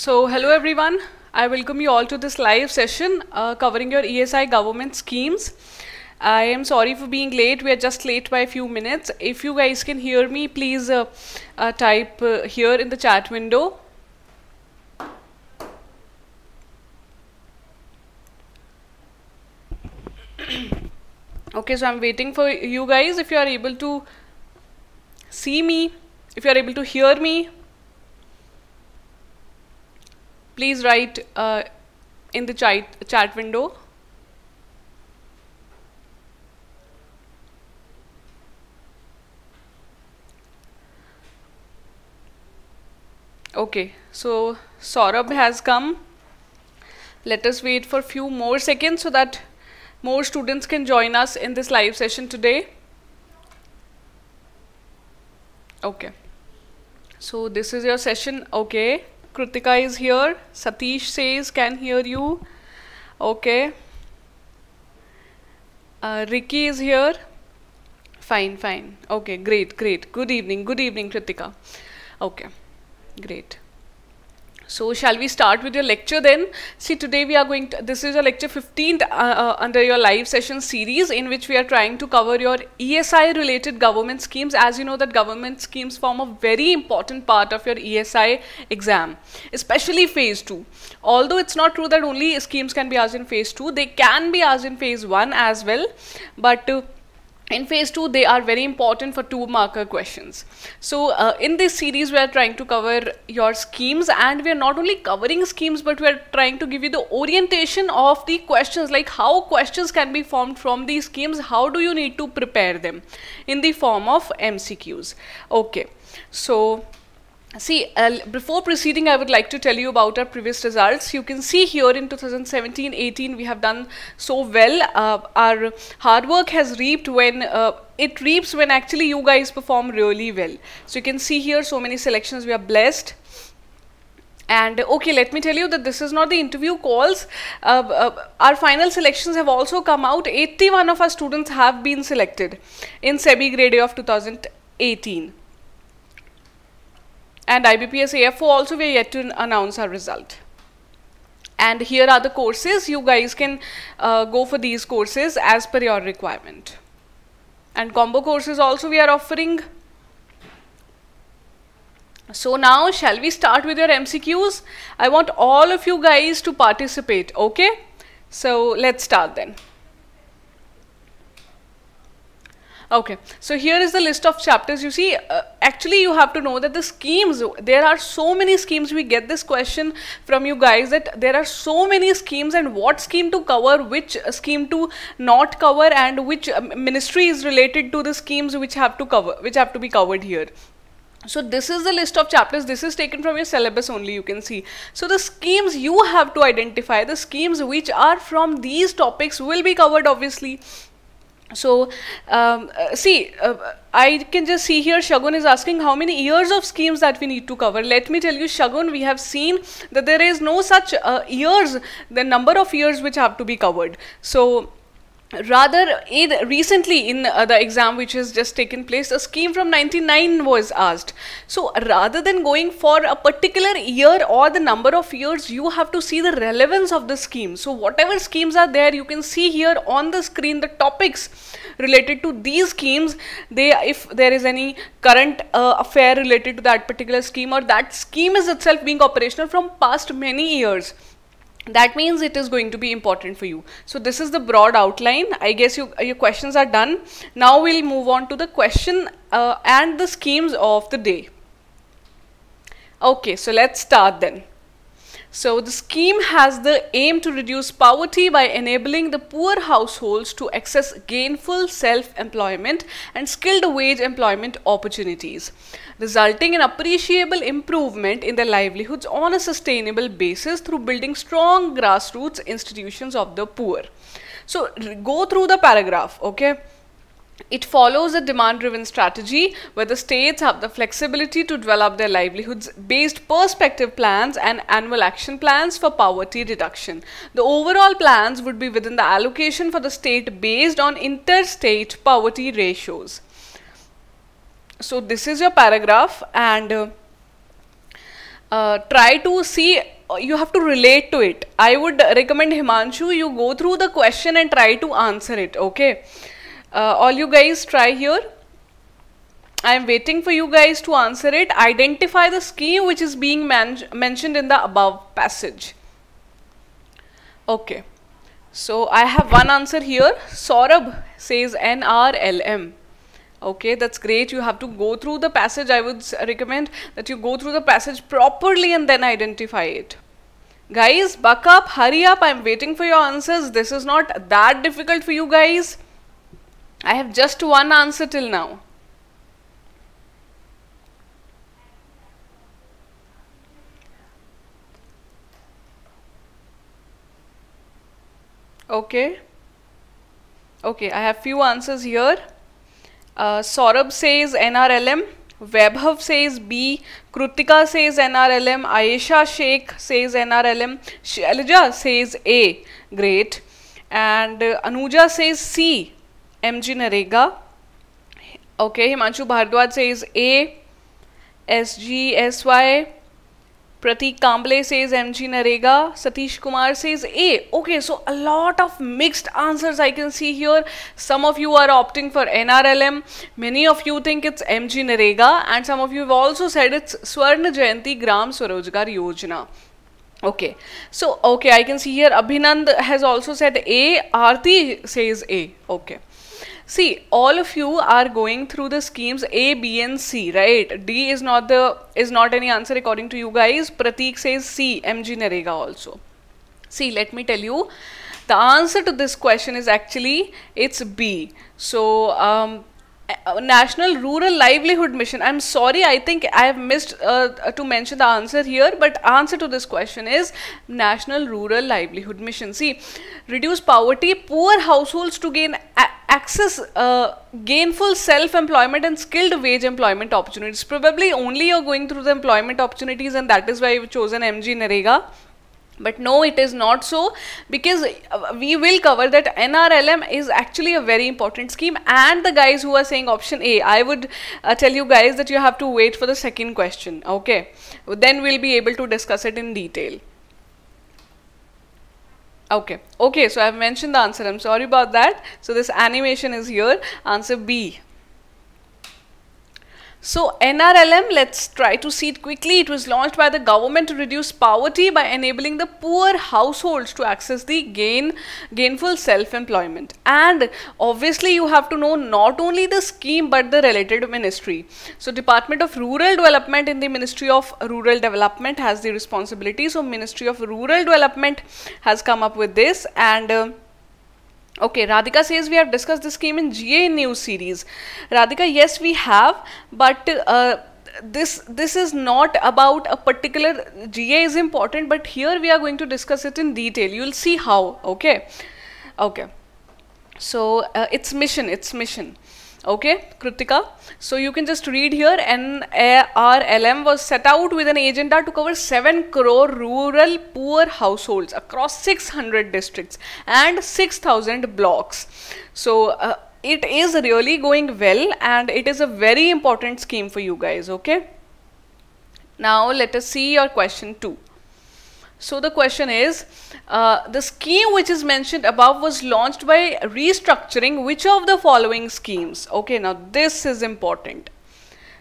Hello everyone. I welcome you all to this live session covering your ESI government schemes. I am sorry for being late. We are just late by a few minutes. If you guys can hear me, please type here in the chat window. Okay, so I'm waiting for you guys. If you are able to see me, if you are able to hear me, please write in the chat window. Okay, so Saurabh has come. Let us wait for a few more seconds so that more students can join us in this live session today. Okay, so this is your session. Okay, Kritika is here. Satish says can hear you. Okay, Ricky is here. Fine. Okay, great. Good evening, Kritika. Okay, great. So shall we start with your lecture then? See, today we are going to, this is your lecture 15th under your live session series, in which we are trying to cover your ESI related government schemes. As you know that government schemes form a very important part of your ESI exam, especially phase 2. Although it's not true that only schemes can be asked in phase 2, they can be asked in phase 1 as well. But in phase 2, they are very important for 2-marker questions. So in this series, we are trying to cover your schemes, and we are not only covering schemes, but we are trying to give you the orientation of the questions, like how questions can be formed from these schemes, how do you need to prepare them in the form of MCQs. Okay, so see, before proceeding, I would like to tell you about our previous results. You can see here in 2017-18, we have done so well. Our hard work has reaped when, it reaps when actually you guys perform really well. So you can see here so many selections, we are blessed. And okay, let me tell you that this is not the interview calls. Our final selections have also come out. 81 of our students have been selected in SEBI Gr A of 2018. And IBPS AFO also, we are yet to announce our result. And here are the courses. You guys can go for these courses as per your requirement. And combo courses also we are offering. So now, shall we start with your MCQs? I want all of you guys to participate, okay? So let's start then. Okay, so here is the list of chapters. You see, actually you have to know that the schemes, there are so many schemes. We get this question from you guys that there are so many schemes, and what scheme to cover, which scheme to not cover, and which ministry is related to the schemes which have to be covered here. So this is the list of chapters. This is taken from your syllabus only, you can see. So the schemes you have to identify, the schemes which are from these topics will be covered obviously. So, I can just see here Shagun is asking how many years of schemes that we need to cover. Let me tell you, Shagun, we have seen that there is no such years, the number of years which have to be covered. So, rather, recently in the exam which has just taken place, a scheme from 99 was asked. So rather than going for a particular year or the number of years, you have to see the relevance of the scheme. So whatever schemes are there, you can see here on the screen the topics related to these schemes. If there is any current affair related to that particular scheme, or that scheme is itself being operational from past many years, that means it is going to be important for you. So this is the broad outline. I guess your questions are done. Now we'll move on to the question and the schemes of the day. Okay, so let's start then. So the scheme has the aim to reduce poverty by enabling the poor households to access gainful self-employment and skilled wage employment opportunities, resulting in appreciable improvement in their livelihoods on a sustainable basis through building strong grassroots institutions of the poor. So go through the paragraph, okay? It follows a demand-driven strategy where the states have the flexibility to develop their livelihoods-based perspective plans and annual action plans for poverty reduction. The overall plans would be within the allocation for the state based on interstate poverty ratios. So this is your paragraph, and try to see, you have to relate to it. I would recommend Himanshu, you go through the question and try to answer it, okay? All you guys try here. I am waiting for you guys to answer it. Identify the scheme which is being mentioned in the above passage. Okay. So I have one answer here. Saurabh says NRLM. Okay, that's great. You have to go through the passage. I would recommend that you go through the passage properly and then identify it. Guys, buck up, hurry up. I'm waiting for your answers. This is not that difficult for you guys. I have just one answer till now. Okay. Okay, I have few answers here. Saurabh says NRLM, Vaibhav says B, Krutika says NRLM, Ayesha Sheikh says NRLM, Shailaja says A, great, and Anuja says C, MG Narega. Okay, Himanshu Bhardwaj says A, SGSY, Pratik Kamble says MG Narega, Satish Kumar says A. Okay, so a lot of mixed answers I can see here. Some of you are opting for NRLM, many of you think it's MG Narega, and some of you have also said it's Swarna Jayanti Gram Swarojgar Yojana. Okay, so okay, I can see here Abhinand has also said A, Aarti says A. Okay. See, all of you are going through the schemes A, B and C, right? D is not any answer according to you guys. Pratik says C, MG Narega also. See, let me tell you, the answer to this question is actually, it's B. So, National Rural Livelihood Mission. I'm sorry, I think I have missed to mention the answer here, but answer to this question is National Rural Livelihood Mission. See, reduce poverty, poor households to gain access, gainful self-employment and skilled wage employment opportunities. Probably only you're going through the employment opportunities, and that is why you've chosen MG Narega. But no, it is not so, because we will cover that NRLM is actually a very important scheme. And the guys who are saying option A, I would tell you guys that you have to wait for the second question. Okay, then we'll be able to discuss it in detail. Okay, okay, so I've mentioned the answer. I'm sorry about that. So this animation is here. Answer B. So NRLM, let's try to see it quickly. It was launched by the government to reduce poverty by enabling the poor households to access the gainful self-employment. And obviously you have to know not only the scheme but the related ministry. So Department of Rural Development in the Ministry of Rural Development has the responsibility. So Ministry of Rural Development has come up with this. And okay, Radhika says we have discussed this scheme in GA news series. Radhika, yes, we have, but this is not about a particular, GA is important, but here we are going to discuss it in detail. You will see how. Okay, okay. So it's mission. Okay, Kritika. So you can just read here, NRLM was set out with an agenda to cover 7 crore rural poor households across 600 districts and 6,000 blocks. So it is really going well, and it is a very important scheme for you guys. Okay. Now let us see your question 2. So the question is, the scheme which is mentioned above was launched by restructuring which of the following schemes? Okay, now this is important.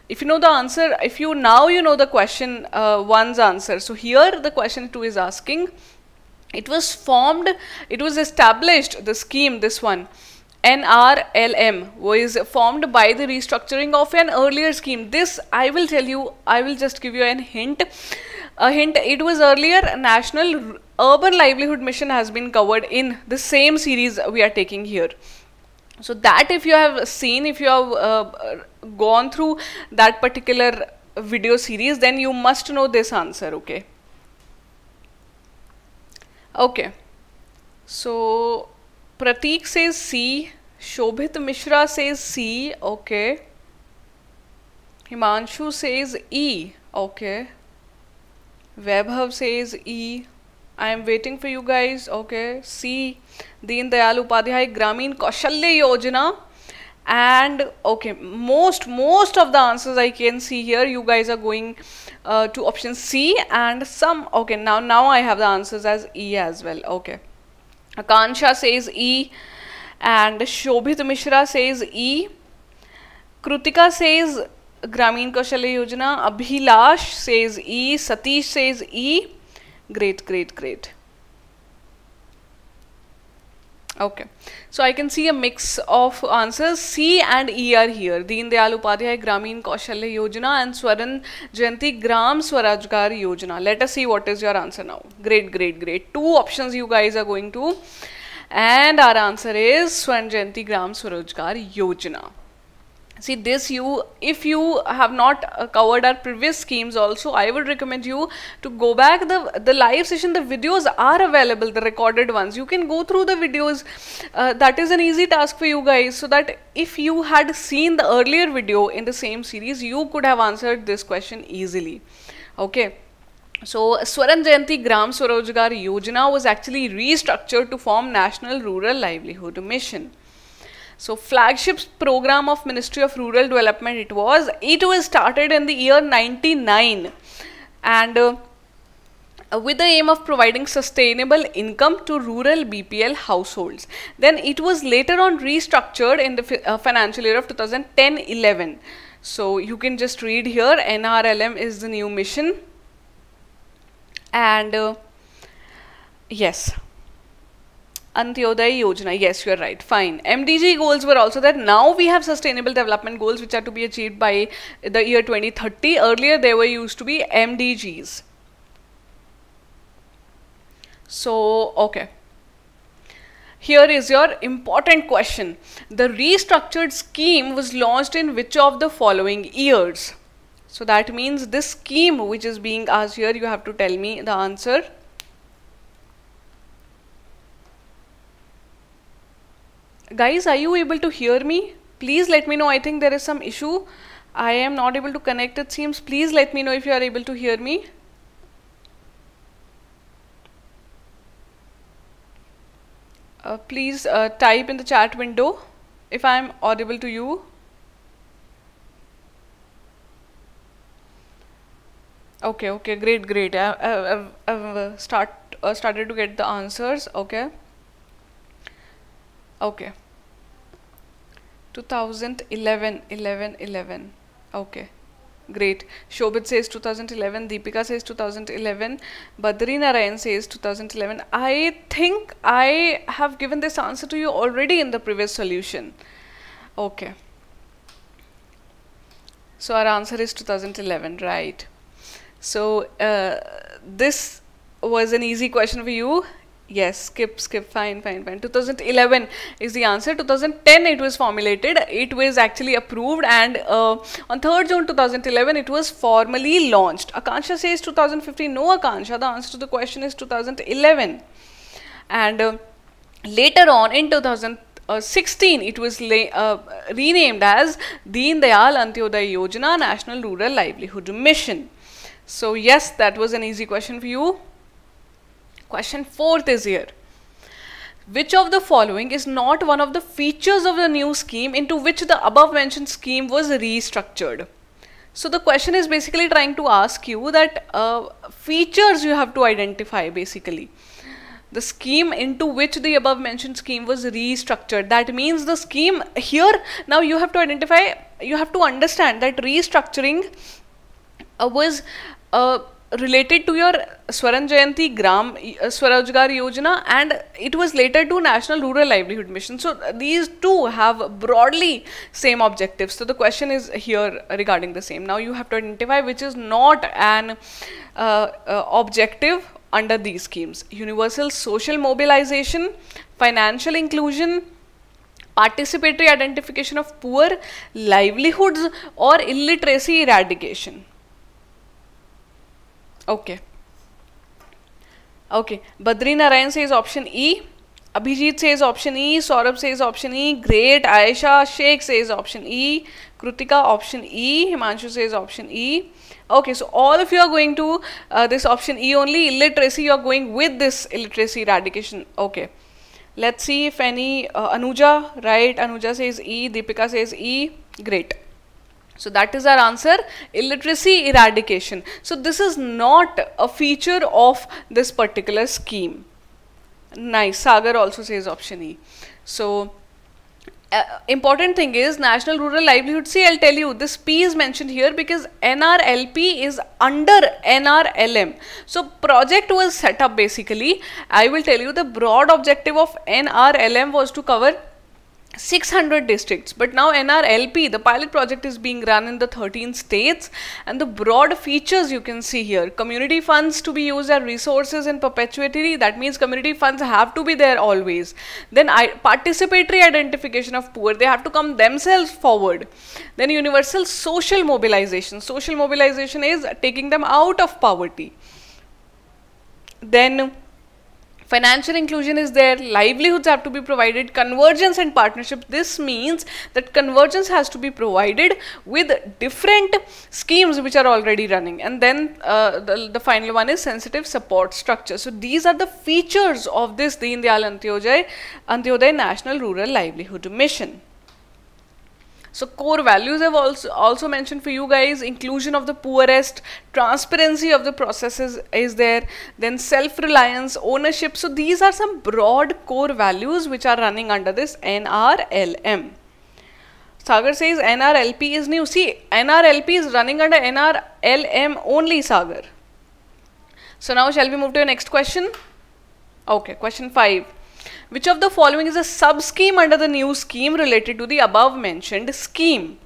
If you know the answer, if you now you know the question 1's answer. So here the question 2 is asking, it was formed, it was established, the scheme, this one, NRLM was formed by the restructuring of an earlier scheme. This I will tell you, I will just give you a hint. It was earlier National Urban Livelihood Mission has been covered in the same series we are taking here. So that if you have seen, if you have gone through that particular video series, then you must know this answer. Okay. Okay. So Pratik says C. Shobhit Mishra says C. Okay. Himanshu says E. Okay. Vaibhav says E. I am waiting for you guys. Okay. C. Deen Dayal Upadhyay Gramine Kaushalya Yojana. And okay, most of the answers I can see here, you guys are going to option C, and some, okay, now I have the answers as E as well. Okay, Akansha says E, and Shobhit Mishra says E, Krutika says Gramine Kaushalya Yojana, Abhilash says E, Satish says E. Great, great, great. Okay, so I can see a mix of answers. C and E are here. Deen Dayal Upadhyay Grameen Kaushalya Yojana and Swaran Jayanti Gram Swarajgar Yojana. Let us see what is your answer now. Great, great, great. 2 options you guys are going to, and our answer is Swaran Jayanti Gram Swarajgar Yojana. See this, if you have not covered our previous schemes also, I would recommend you to go back the live session. The videos are available, the recorded ones. You can go through the videos. That is an easy task for you guys, so that if you had seen the earlier video in the same series, you could have answered this question easily. Okay. So Swaran Jayanti Gram Swarajgar Yojana was actually restructured to form National Rural Livelihood Mission. So flagship program of Ministry of Rural Development it was started in the year 99, and with the aim of providing sustainable income to rural BPL households. Then it was later on restructured in the financial year of 2010-11. So you can just read here, NRLM is the new mission, and yes, Antyodaya Yojana, yes, you are right, fine. MDG goals were also there. Now we have sustainable development goals which are to be achieved by the year 2030. Earlier they were used to be MDGs. So, okay. Here is your important question. The restructured scheme was launched in which of the following years? So that means this scheme which is being asked here, you have to tell me the answer. Guys, are you able to hear me? Please let me know. I think there is some issue. I am not able to connect, it seems. Please let me know if you are able to hear me. Please type in the chat window if I am audible to you. Okay, okay, great, great. I've started to get the answers. Okay. Okay, 2011. Okay, great. Shobhit says 2011, Deepika says 2011, Badri Narayan says 2011. I think I have given this answer to you already in the previous solution. Okay, so our answer is 2011, right? So this was an easy question for you. Yes, skip, fine. 2011 is the answer. 2010 it was formulated, it was actually approved, and on 3rd June 2011 it was formally launched. Akansha says 2015. No, Akansha, the answer to the question is 2011. And later on in 2016 it was renamed as Deen Dayal Antyodaya Yojana National Rural Livelihood Mission. So yes, that was an easy question for you. Question 4th is here. Which of the following is not one of the features of the new scheme into which the above mentioned scheme was restructured? So the question is basically trying to ask you that features you have to identify basically. The scheme into which the above mentioned scheme was restructured. That means the scheme here, now you have to identify, you have to understand that restructuring was related to your Swaran Jayanti Gram Swarajgar Yojana, and it was later to National Rural Livelihood Mission. So these two have broadly same objectives. So the question is here regarding the same. Now you have to identify which is not an objective under these schemes. Universal social mobilization, financial inclusion, participatory identification of poor, livelihoods, or illiteracy eradication. Okay. Okay. Badri Narayan says option E. Abhijit says option E. Saurabh says option E. Great. Aisha Sheikh says option E. Krutika option E. Himanshu says option E. Okay, so all of you are going to this option E only. Illiteracy, you are going with this illiteracy eradication. Okay. Let's see if any Anuja, right? Anuja says E. Deepika says E. Great. So that is our answer, illiteracy eradication. So this is not a feature of this particular scheme. Nice, Sagar also says option E. So important thing is national rural livelihood. See, I'll tell you, this P is mentioned here because NRLP is under NRLM. So project was set up basically. I will tell you the broad objective of NRLM was to cover 600 districts, but now NRLP, the pilot project, is being run in the 13 states, and the broad features you can see here: community funds to be used as resources in perpetuity, that means community funds have to be there always. Then participatory identification of poor, they have to come themselves forward. Then universal social mobilization is taking them out of poverty. Then financial inclusion is there, livelihoods have to be provided, convergence and partnership. This means that convergence has to be provided with different schemes which are already running. And then the final one is sensitive support structure. So these are the features of this Deen Dayal Antyodaya National Rural Livelihood Mission. So core values have also mentioned for you guys: inclusion of the poorest, transparency of the processes is there, then self-reliance, ownership. So these are some broad core values which are running under this NRLM. Sagar says NRLP is new. See, NRLP is running under NRLM only, Sagar. So now shall we move to the next question? Okay, question 5. Which of the following is a sub-scheme under the new scheme related to the above mentioned scheme?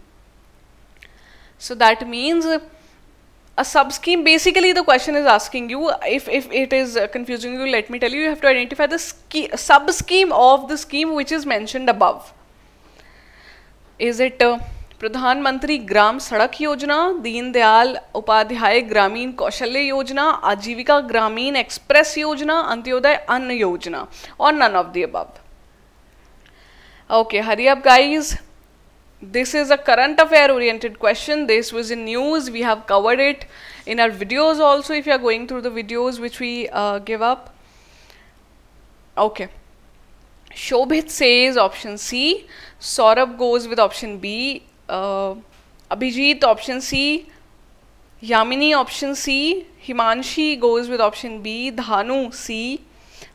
So that means a sub-scheme, basically the question is asking you, if it is confusing you, let me tell you, you have to identify the sub-scheme of the scheme which is mentioned above. Is it प्रधान मंत्री ग्राम सड़क योजना, दीनदयाल उपाध्याय ग्रामीण कौशल्य योजना, आजीविका ग्रामीण express योजना, अंत्योदय अन्न योजना, or none of the above? Okay, hurry up guys. This is a current affair oriented question. This was in news. We have covered it in our videos also, if you are going through the videos which we give up. Okay. Shobhit says option C. Saurabh goes with option B. Abhijit option C. Yamini option C. Himanshi goes with option B. Dhanu C.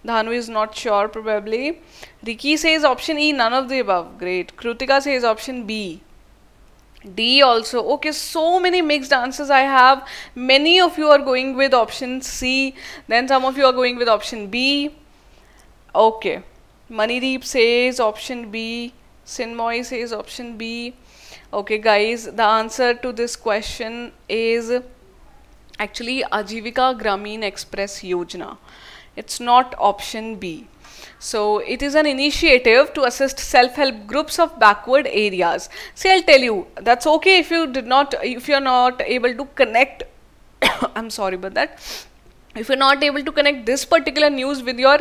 Dhanu is not sure probably. Ricky says option E, none of the above. Great. Krutika says option B. D also. Okay, so many mixed answers I have. Many of you are going with option C. Then some of you are going with option B. Okay. Manideep says option B. Sinmoy says option B. Okay guys, the answer to this question is actually Ajivika Gramine Express Yojana. It's not option B. So it is an initiative to assist self-help groups of backward areas. See, I'll tell you, that's okay if you're not able to connect I'm sorry about that. If you're not able to connect this particular news with your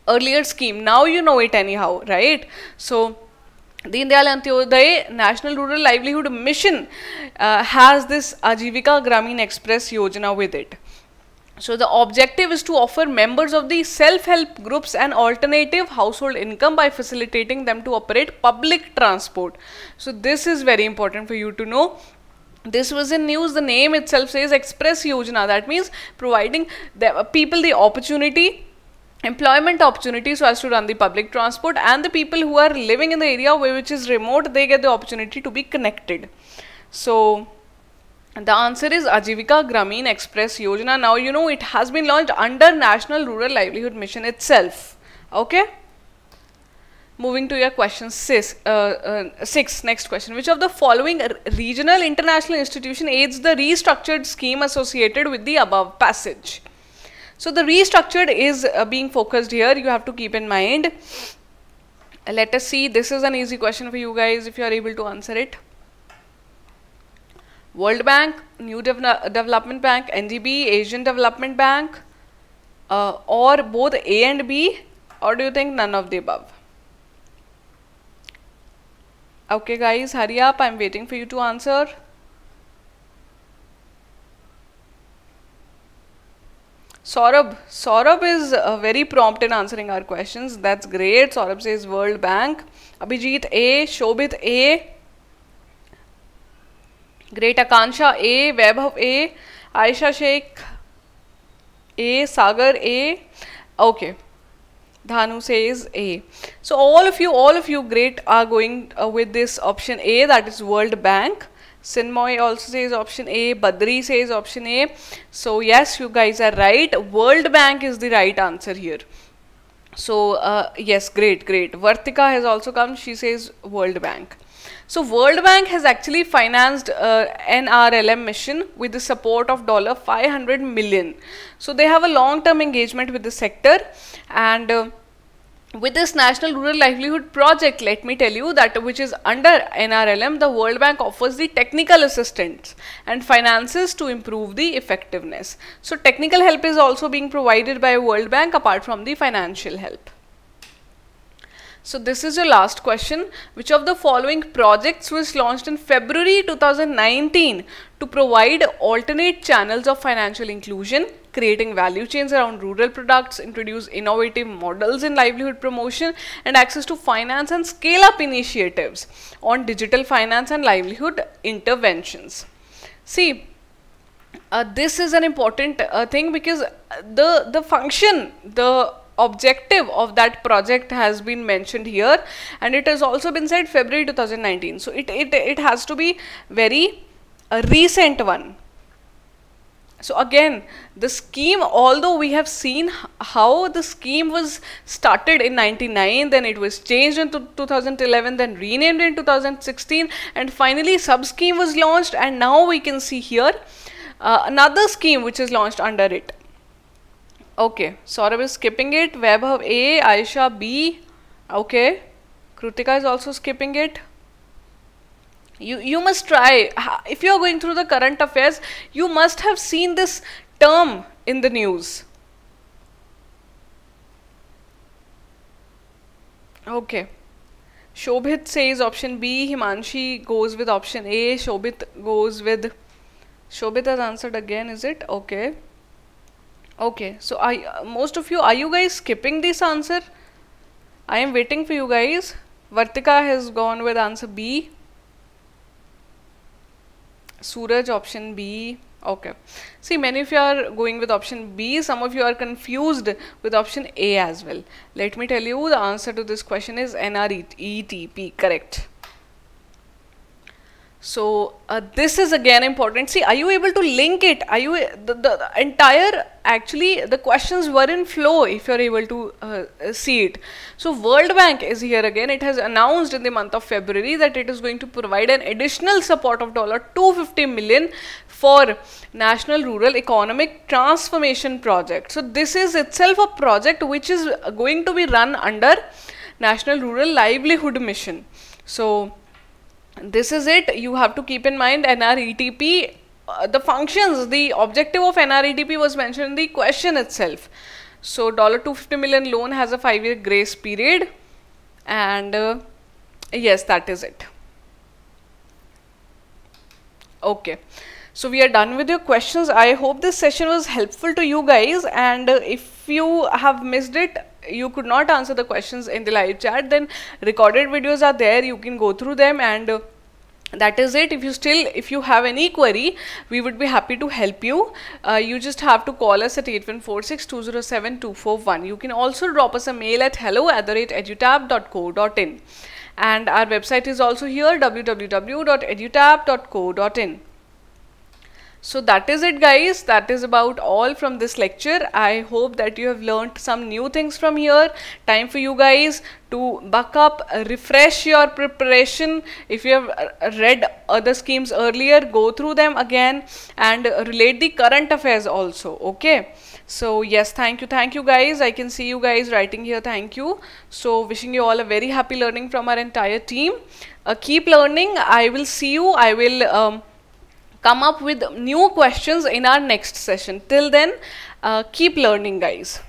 earlier scheme, now you know it anyhow, right? So Deen Dayal Antyodaya National Rural Livelihood Mission has this Ajivika Gramine Express Yojana with it. So the objective is to offer members of the self-help groups an alternative household income by facilitating them to operate public transport. So this is very important for you to know. This was in news. The name itself says Express Yojana. That means providing the people the opportunity, employment opportunity so as to run the public transport, and the people who are living in the area which is remote, they get the opportunity to be connected. So the answer is Ajivika Gramine Express Yojana. Now you know it has been launched under National Rural Livelihood Mission itself. Okay. Moving to your question 6. Next question. Which of the following regional international institution aids the restructured scheme associated with the above passage? So the restructured is being focused here. You have to keep in mind. Let us see. This is an easy question for you guys if you are able to answer it. World Bank, New Development Bank, NDB, Asian Development Bank, or both A and B, or do you think none of the above? Okay guys, hurry up. I'm waiting for you to answer. Saurabh is very prompt in answering our questions. That's great. Saurabh says World Bank. Abhijit A, Shobhit A. Great. Akansha A, Vaibhav A, Aisha Sheikh A, Sagar A. Okay. Dhanu says A. So all of you great are going with this option A, that is World Bank. Sinmoy also says option A. Badri says option A. So yes, you guys are right. World Bank is the right answer here. So yes, great. Vartika has also come. She says World Bank. So World Bank has actually financed NRLM mission with the support of $500 million. So they have a long-term engagement with the sector, and with this National Rural Livelihood Project, let me tell you that which is under NRLM, the World Bank offers the technical assistance and finances to improve the effectiveness. So technical help is also being provided by World Bank apart from the financial help. So this is your last question. Which of the following projects was launched in February 2019 to provide alternate channels of financial inclusion, creating value chains around rural products, introduce innovative models in livelihood promotion, and access to finance and scale-up initiatives on digital finance and livelihood interventions? See, this is an important thing, because the function, the objective of that project has been mentioned here, and it has also been said February 2019. So it has to be very recent one. So again, the scheme, although we have seen how the scheme was started in 99, then it was changed in 2011, then renamed in 2016, and finally sub scheme was launched, and now we can see here another scheme which is launched under it. Okay, Saurabh is skipping it. Vaibhav A, Aisha B. Okay, Krutika is also skipping it. You must try. If you are going through the current affairs, you must have seen this term in the news. Okay. Shobhit says option B. Himanshi goes with option A. Shobhit goes with... Shobhit has answered again, is it? Okay. Okay, so most of you, are you guys skipping this answer? I am waiting for you guys. Vartika has gone with answer B. Suraj option B. Okay. See, many of you are going with option B. Some of you are confused with option A as well. Let me tell you, the answer to this question is NRETP. Correct. So this is again important. See, are you able to link it? Are you the entire, actually the questions were in flow if you're able to see it. So World Bank is here again. It has announced in the month of February that it is going to provide an additional support of $250 million for National Rural Economic Transformation Project. So this is itself a project which is going to be run under National Rural Livelihood Mission. So this is it. You have to keep in mind NRETP, the functions, the objective of NRETP was mentioned in the question itself. So $250 million loan has a 5-year grace period, and yes, that is it. Okay, so we are done with your questions. I hope this session was helpful to you guys, and if you have missed it, you could not answer the questions in the live chat, then recorded videos are there. You can go through them, and that is it. If you have any query, we would be happy to help you. You just have to call us at 8146-207-241. You can also drop us a mail at hello@edutab.co.in, and our website is also here, www.edutab.co.in. So that is it, guys. That is about all from this lecture. I hope that you have learned some new things from here. Time for you guys to buck up, refresh your preparation. If you have read other schemes earlier, go through them again and relate the current affairs also. Okay. So yes, thank you guys. I can see you guys writing here. Thank you. So wishing you all a very happy learning from our entire team. Keep learning. I will see you. I will come up with new questions in our next session. Till then, keep learning, guys.